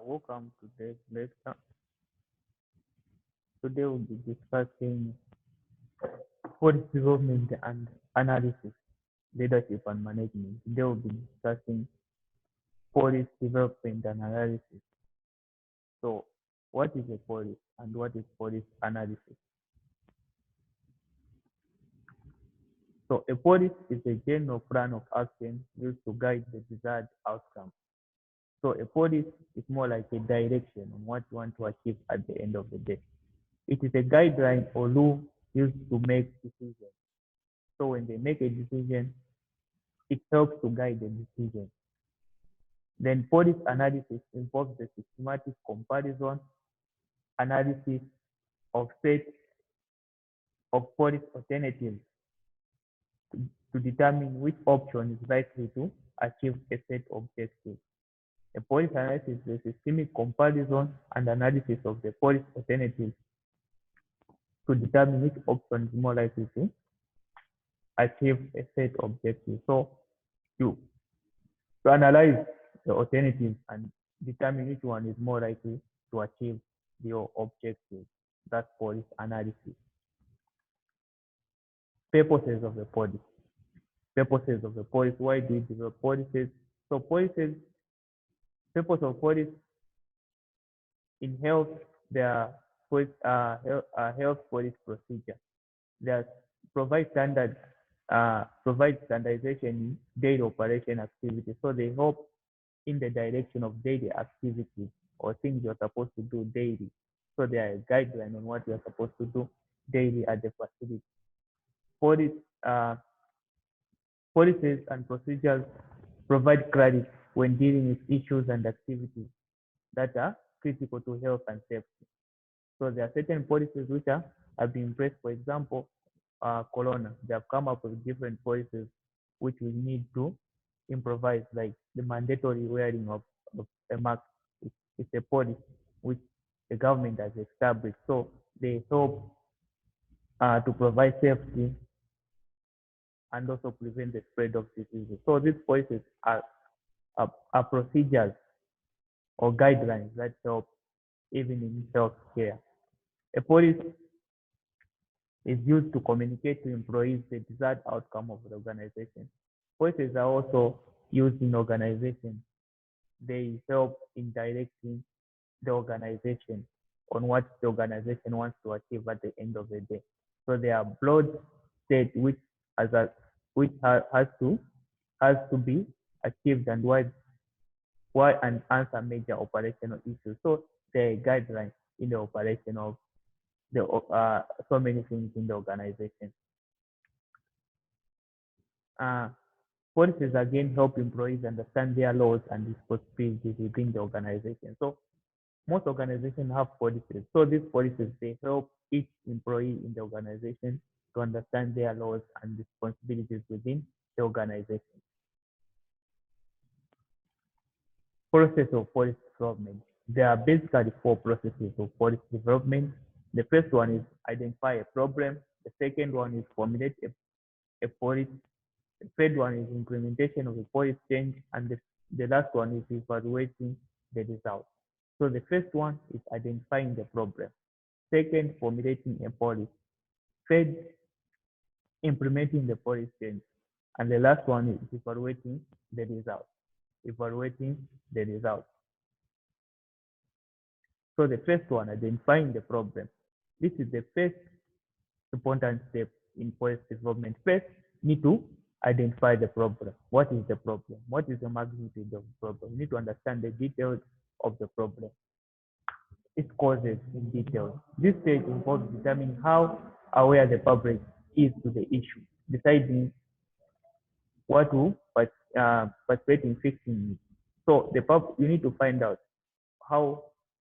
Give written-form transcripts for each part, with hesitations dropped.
Welcome to today's lecture. Today we'll be discussing policy development and analysis, leadership and management. Today we'll be discussing policy development and analysis. So, what is a policy and what is policy analysis? So, a policy is a general plan of action used to guide the desired outcome. So, a policy is more like a direction on what you want to achieve at the end of the day. It is a guideline or rule used to make decisions. So when they make a decision, it helps to guide the decision. Then policy analysis involves the systematic comparison, analysis of set of policy alternatives to determine which option is likely to achieve a set objective. A policy analysis is a systemic comparison and analysis of the policy alternatives to determine which option is more likely to achieve a set objective. So to analyze the alternatives and determine which one is more likely to achieve your objective. That's policy analysis. Purposes of the policy. Purposes of the policy. Why do we develop policies? So policies, purpose of policy in health, there are health policy procedure. They provide standardization in daily operation activities. So they help in the direction of daily activities or things you're supposed to do daily. So they are a guideline on what you're supposed to do daily at the facility. Policies and procedures provide clarity when dealing with issues and activities that are critical to health and safety. So there are certain policies which have been placed. For example, Corona, they have come up with different policies which we need to improvise, like the mandatory wearing of a mask. It's a policy which the government has established. So they help to provide safety and also prevent the spread of diseases. So these policies are procedures or guidelines that help even in healthcare. A policy is used to communicate to employees the desired outcome of the organization. Policies are also used in organizations. They help in directing the organization on what the organization wants to achieve at the end of the day. So they are broad state which has to be achieved and why and answer major operational issues. So they are guidelines in the operation of the so many things in the organization. Policies again help employees understand their roles and responsibilities within the organization. So most organizations have policies. So these policies, they help each employee in the organization to understand their roles and responsibilities within the organization. Process of policy development. There are basically four processes of policy development. The first one is identify a problem. The second one is formulate a policy. The third one is implementation of a policy change. And the last one is evaluating the results. So the first one is identifying the problem. Second, formulating a policy. Third, implementing the policy change. And the last one is evaluating the results. Evaluating the results. So the first one, identifying the problem. This is the first important step in policy development. First, you need to identify the problem. What is the problem? What is the magnitude of the problem? You need to understand the details of the problem, its causes in detail. This stage involves determining how aware the public is to the issue, deciding what to participate in fixing it. So you need to find out how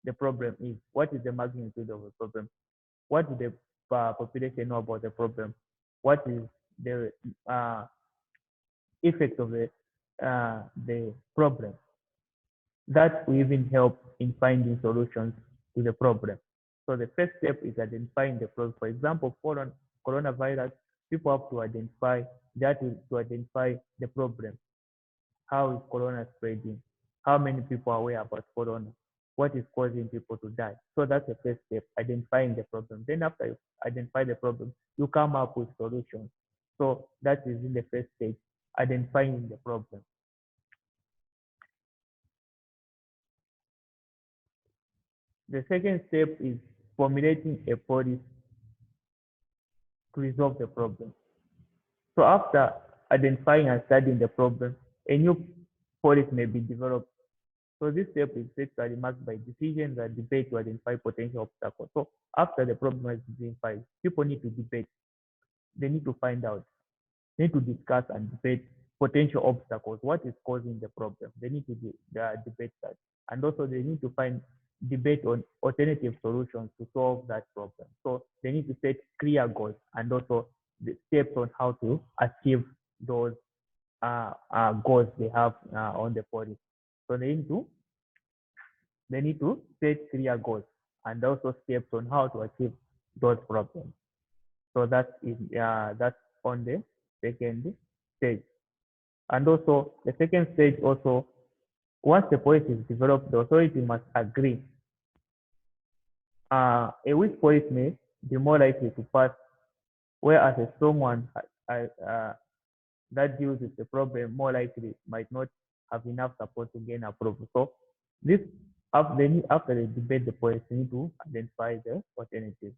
the problem is, what is the magnitude of the problem, what do the population know about the problem, what is the effect of the problem. That will even help in finding solutions to the problem. So the first step is identifying the problem. For example, for coronavirus, people have to identify the problem. How is corona spreading? how many people are aware about corona, what is causing people to die. So that's the first step, identifying the problem. Then after you identify the problem, you come up with solutions. So that is in the first stage, identifying the problem. The second step is formulating a policy to resolve the problem. So after identifying and studying the problem, a new policy may be developed. So this step is basically marked by decisions and debate to identify potential obstacles. So after the problem has been identified, people need to debate. They need to find out. They need to discuss and debate potential obstacles. What is causing the problem? They need to debate that. And also they need to find debate on alternative solutions to solve that problem. So they need to set clear goals and also the steps on how to achieve those goals they have on the policy. So they need to set clear goals and also steps on how to achieve those problems. So that's on the second stage. And also the second stage also, once the policy is developed, the authority must agree. A weak policy may be more likely to pass, whereas a strong one that deals with the problem more likely might not have enough support to gain approval. So this after they debate the policy, need to identify the alternatives.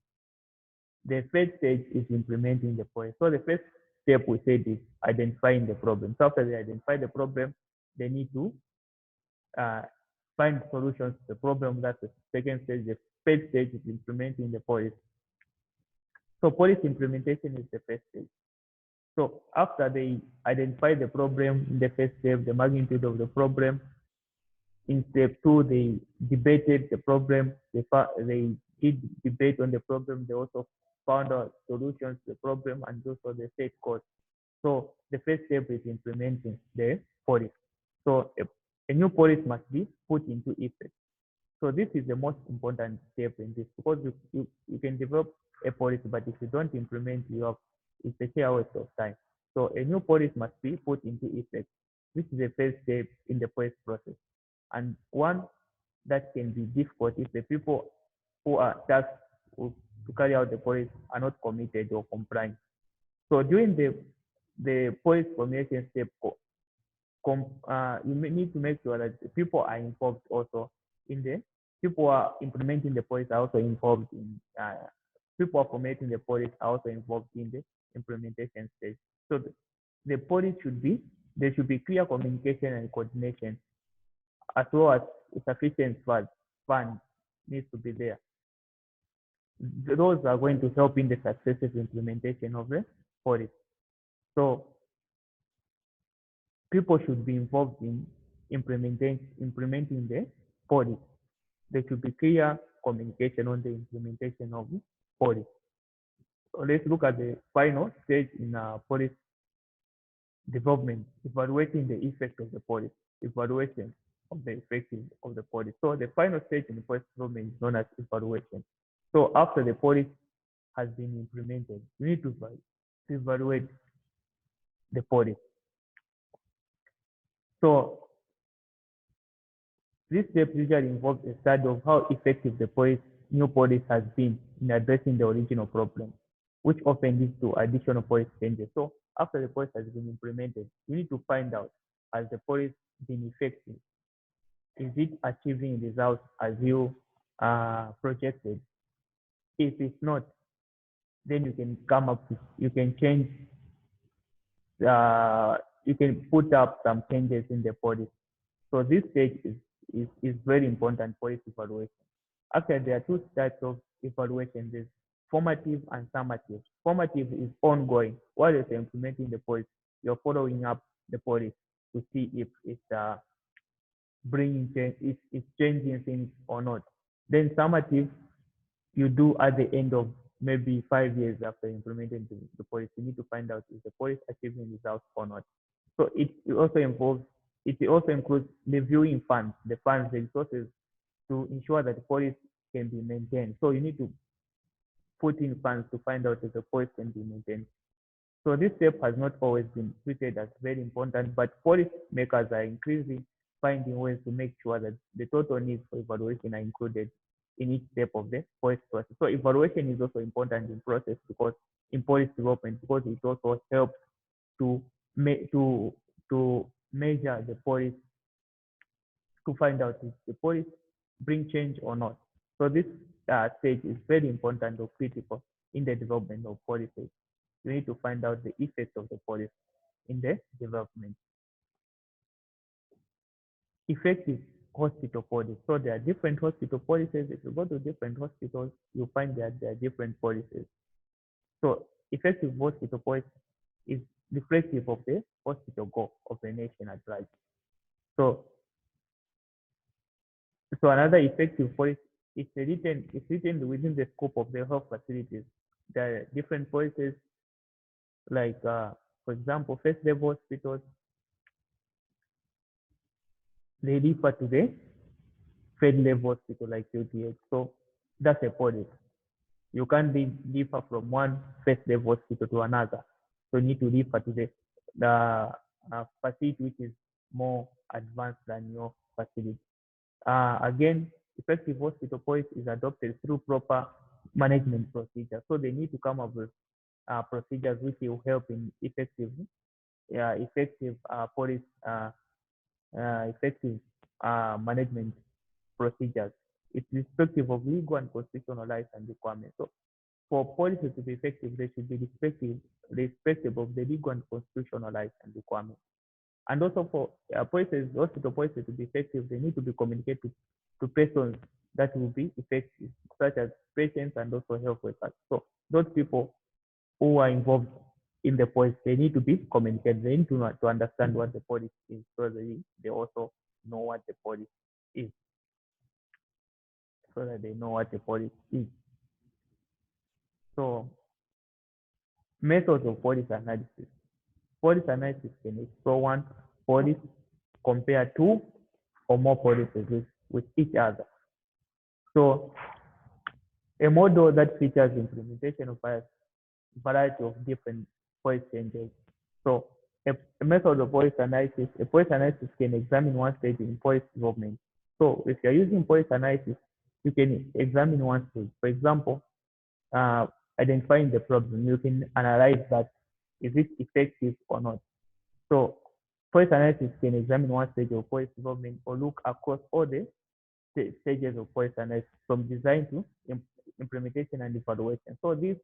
The third stage is implementing the policy. So the first step we said is identifying the problem. So after they identify the problem, they need to find solutions to the problem. That's the second stage. The third stage is implementing the policy. So policy implementation is the first stage. So after they identify the problem in the first step, the magnitude of the problem, in step 2, they debated the problem. They did debate on the problem. They also found out solutions to the problem and also the set course. So the first step is implementing the policy. So a new policy must be put into effect. So this is the most important step in this, because you can develop a policy, but if you don't implement it, it's a sheer waste of time. So a new policy must be put into effect. This is the first step in the policy process, and one that can be difficult if the people who are tasked to carry out the policy are not committed or complying. So during the policy formulation step, you need to make sure that people are involved also in the people who are implementing the policy are also involved in people are formulating the policy are also involved in the implementation stage. So the policy there should be clear communication and coordination, as well as sufficient funds needs to be there. Those are going to help in the successful implementation of the policy. So people should be involved in implementing the policy. There should be clear communication on the implementation of the policy. So let's look at the final stage in policy development, evaluating the effect of the policy, evaluation of the effectiveness of the policy. So the final stage in the policy development is known as evaluation. So after the policy has been implemented, you need to evaluate the policy. So this step usually involves a study of how effective the new policy has been in addressing the original problem, which often leads to additional policy changes. So after the policy has been implemented, you need to find out, has the policy been effective? Is it achieving results as you projected? If it's not, then you can come up with, you can change, you can put up some changes in the policy. So this stage is very important for its evaluation. Actually, there are two types of evaluation. There's formative and summative. Formative is ongoing. While you're implementing the policy, you're following up the policy to see if it's bringing change, if it's changing things or not. Then summative, you do at the end of maybe 5 years after implementing the policy. You need to find out if the policy achieving results or not. So it also includes reviewing funds, the resources to ensure that the policy can be maintained. So you need to put in funds to find out if the policy can be maintained. So this step has not always been treated as very important, but policy makers are increasing finding ways to make sure that the total needs for evaluation are included in each step of the policy process. So evaluation is also important in process because in policy development, because it also helps to to measure the policy, to find out if the policy bring change or not. So this stage is very important or critical in the development of policies. You need to find out the effect of the policy in the development. Effective hospital policies. So there are different hospital policies. If you go to different hospitals, you find that there are different policies. So effective hospital policy is reflective of the hospital goal of the nation at large. So, another effective policy is written within the scope of the health facilities. There are different policies like, for example, first level hospitals, they refer to the third level hospital like UTH. So that's a policy. You can't differ from one first level hospital to another. So you need to refer to the facility which is more advanced than your facility. Again, effective hospital policy is adopted through proper management procedures. So they need to come up with procedures which will help in effective policy, effective management procedures. It's respective of legal and constitutional rights and requirements. So for policy to be effective, they should be respective of the legal and constitutional rights and requirements. And also for hospital policies to be effective, they need to be communicated to persons that will be effective, such as patients and also health workers. So those people who are involved in the policy, they need to be communicated. They need to understand what the policy is, so they also know what the policy is, so that they know what the policy is. So methods of policy analysis. Policy analysis can explore one policy, compare two or more policies with each other. So a model that features implementation of a variety of different policy changes. So a method of policy analysis can examine one stage in policy development. So if you're using policy analysis, you can examine one stage. For example, identifying the problem, you can analyze that, is it effective or not? So policy analysis can examine one stage of policy development or look across all the stages of policy analysis from design to implementation and evaluation. So these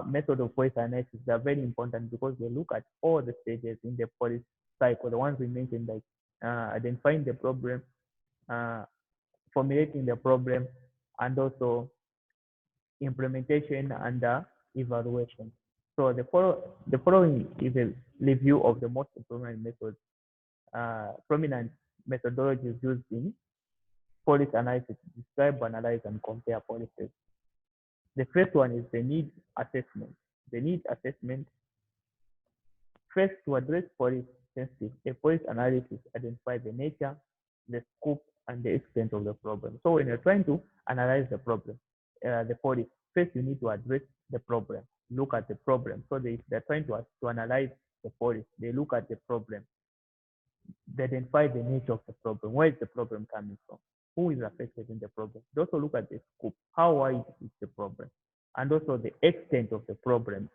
method of policy analysis are very important because they look at all the stages in the policy cycle, the ones we mentioned, like identifying the problem, formulating the problem, and also implementation and evaluation. So the following is a review of the most prominent methodologies used in policy analysis: describe, analyze, and compare policies. The first one is the need assessment. The need assessment, first, to address policy sensitive, a policy analysis identifies the nature, the scope, and the extent of the problem. So when you're trying to analyze the problem, the policy, first you need to address the problem, look at the problem. So they're trying to analyze the policy, they look at the problem, they identify the nature of the problem. Where is the problem coming from? Who is affected in the problem? They also look at the scope, how wide is the problem, and also the extent of the problem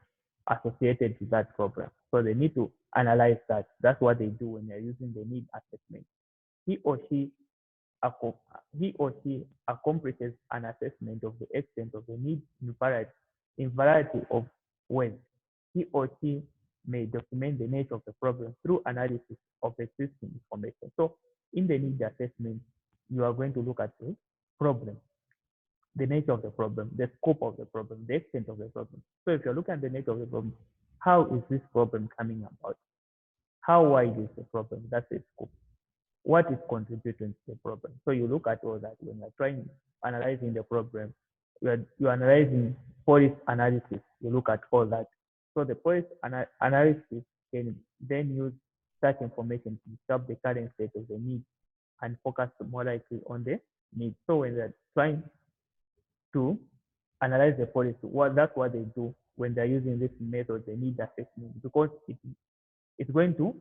associated with that problem. So they need to analyze that. That's what they do when they're using the need assessment. He or she accomplishes an assessment of the extent of the need in variety of ways. He or she may document the nature of the problem through analysis of existing information. So in the need assessment, you are going to look at the problem, the nature of the problem, the scope of the problem, the extent of the problem. So if you're looking at the nature of the problem, how is this problem coming about? How wide is the problem? That's the scope. What is contributing to the problem? So you look at all that when you're analyzing the problem. You're analyzing policy analysis. You look at all that. So the policy analysis can then use such information to describe the current state of the need and focus more likely on the need. So when they're trying to analyze the policy, that's what they do when they're using this method, the need assessment, because it's going to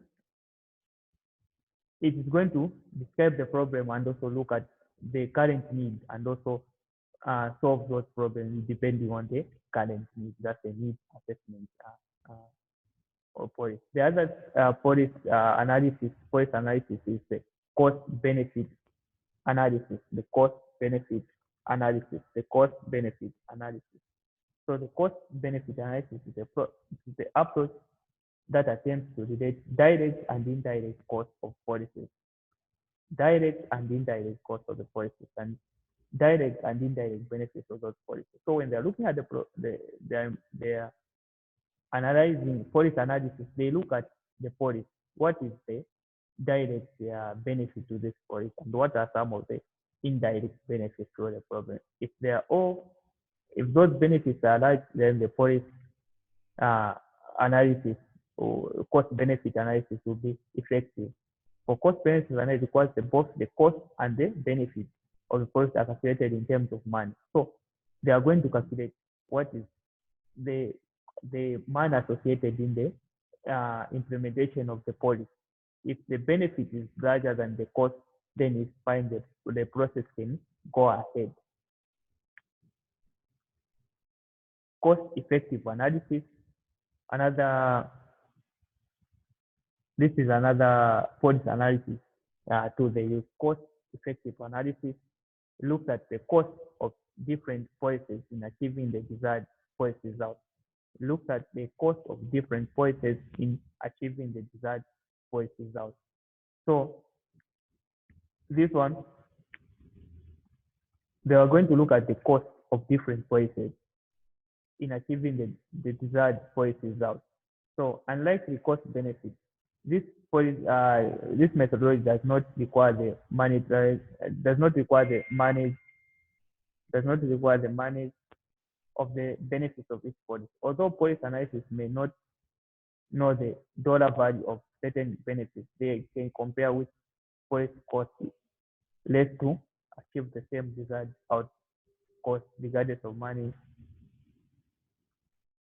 it is going to describe the problem and also look at the current need and also solve those problems depending on the current need. That's a need assessment or policy. The other policy analysis is the cost benefit analysis, the cost benefit analysis, the cost benefit analysis. So the cost benefit analysis is the approach that attempts to relate direct and indirect costs of policies, direct and indirect costs of the policies, and direct and indirect benefits of those policies. So when they're looking at they're analyzing policy analysis, they look at the policy. What is the direct benefit to this policy, and what are some of the indirect benefits to the problem? If those benefits are large, then the policy uh, analysis or cost benefit analysis will be effective. For cost benefit analysis, requires both the cost and the benefit of the policy are calculated in terms of money. So they are going to calculate what is the money associated in the implementation of the policy. If the benefit is larger than the cost, then it's fine. The process can go ahead. Cost effective analysis. This is another policy analysis to the use. Cost effective analysis looks at the cost of different policies in achieving the desired policy result. Looks at the cost of different policies in achieving the desired policy result. So this one, they are going to look at the cost of different policies in achieving the desired policy result. So unlike the cost benefit, this methodology does not require the monetary does not require the money of the benefits of each policy. Although policy analysis may not know the dollar value of certain benefits, they can compare which policy cost less to achieve the same desired out cost regardless of money.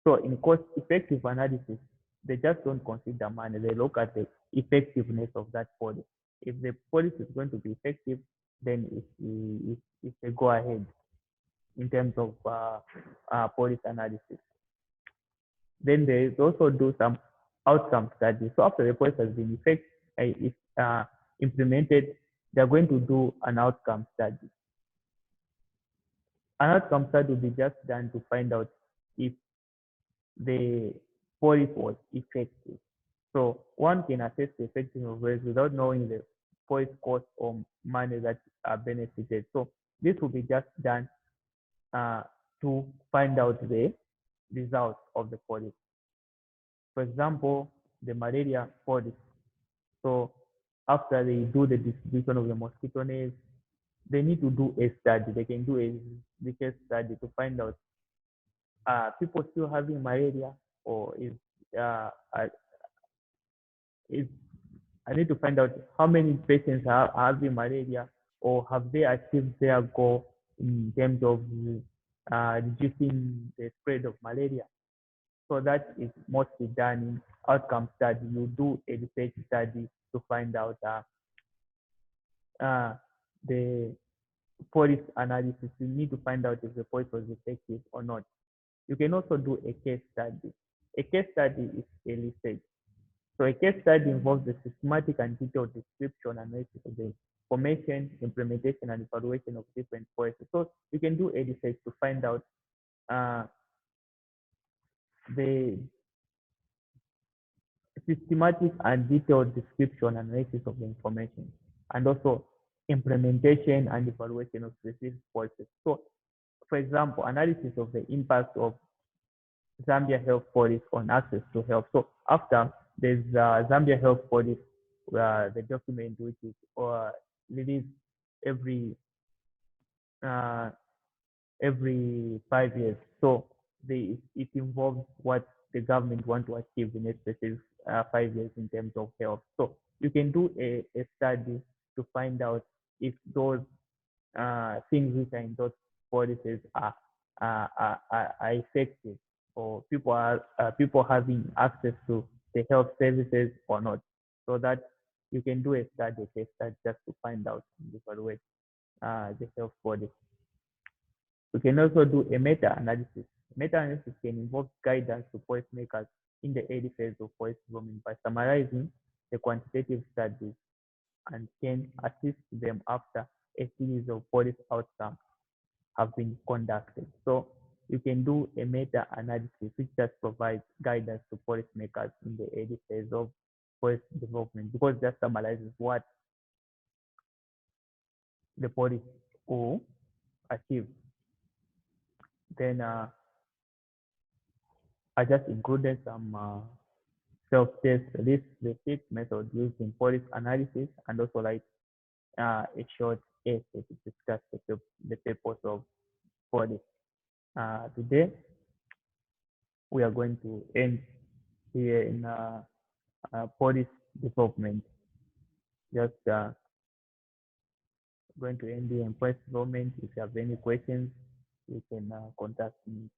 So in cost effective analysis, they just don't consider money. They look at the effectiveness of that policy. If the policy is going to be effective, then it's a go ahead in terms of policy analysis. Then they also do some outcome studies. So after the policy has been implemented, they're going to do an outcome study. An outcome study will be just done to find out if the policy was effective. So one can assess the effectiveness of policy without knowing the policy cost or money that are benefited. So this will be just done to find out the results of the policy. For example, the malaria policy. So after they do the distribution of the mosquito nets, they need to do a study. They can do a research study to find out people still having malaria, or is I need to find out how many patients are having malaria, or have they achieved their goal in terms of reducing the spread of malaria. So that is mostly done in outcome study. You do a research study to find out the policy analysis. You need to find out if the policy was effective or not. You can also do a case study. A case study is a research. So a case study involves the systematic and detailed description and analysis of the formation, implementation, and evaluation of different policies. So you can do a research to find out the systematic and detailed description and analysis of the information, and also implementation and evaluation of specific policies. So, for example, analysis of the impact of Zambia health policy on access to health. So after there's Zambia health policy, the document which is released every uh, every 5 years. So it involves what the government want to achieve in a specific 5 years in terms of health. So you can do a study to find out if those things which are in those policies are effective, or people having access to the health services or not. So that you can do a case study just to find out and evaluate the health policy. We can also do a meta-analysis. Meta-analysis can involve guidance to policymakers in the early phase of policy development by summarizing the quantitative studies and can assist them after a series of policy outcomes have been conducted. So you can do a meta-analysis which just provides guidance to policymakers in the early phase of policy development because that summarizes what the policy will achieve. Then I just included some self-test risk receipt method used in policy analysis and also like a short essay to discuss the purpose of policy. Today, we are going to end here in policy development. Just going to end here in policy development. If you have any questions, you can contact me.